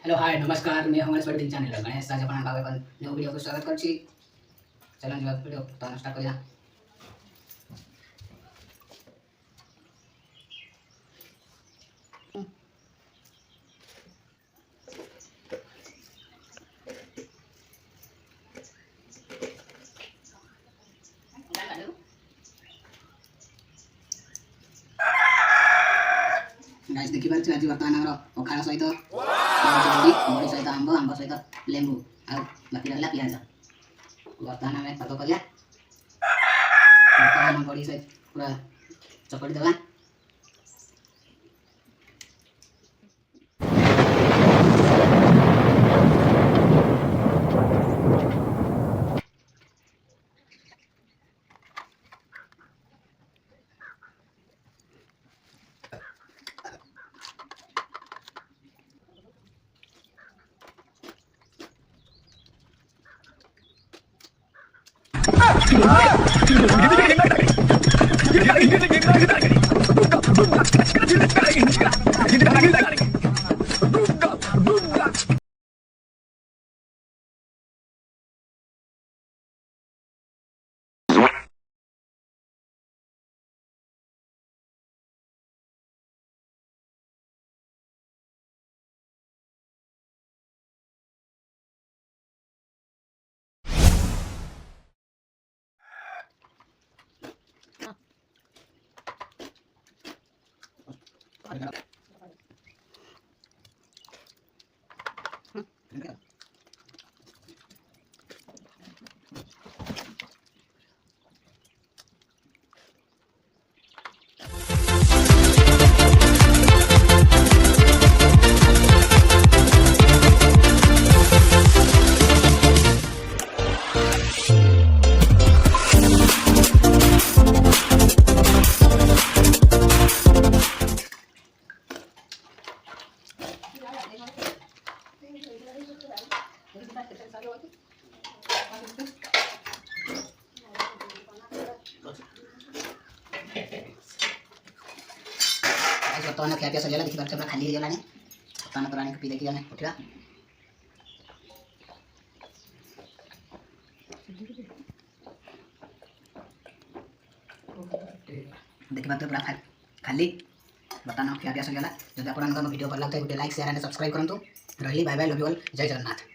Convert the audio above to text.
Hello hi नमस्कार मैं हमारे स्टडी चैनल गणेश आज आपण भावे पण न्यू वीडियो को स्वागत करछि। चलो जो वीडियो तो स्टार्ट करिया। गाइस देखि पारछि आज वर्तमान हमर पखाळ सहित बड़ी सहित आंब सहित लेंबू आ बाकी रहला प्याज। वर्तमान हमें पतो करिया। वर्तमान बड़ी सहित पूरा चपड़ी देबा। वर्तमान क्या क्या सजाला देखि पारछ पूरा खाली हो गलानी। वर्तमान पुरानी पी देखि जाने उठिरा देखि पारछ पूरा खाली। वर्तमान क्या क्या सजाला जदि आपन वीडियो भल लागत है लाइक शेयर एंड सब्सक्राइब करंतु। रही bye bye love you all जय जगन्नाथ।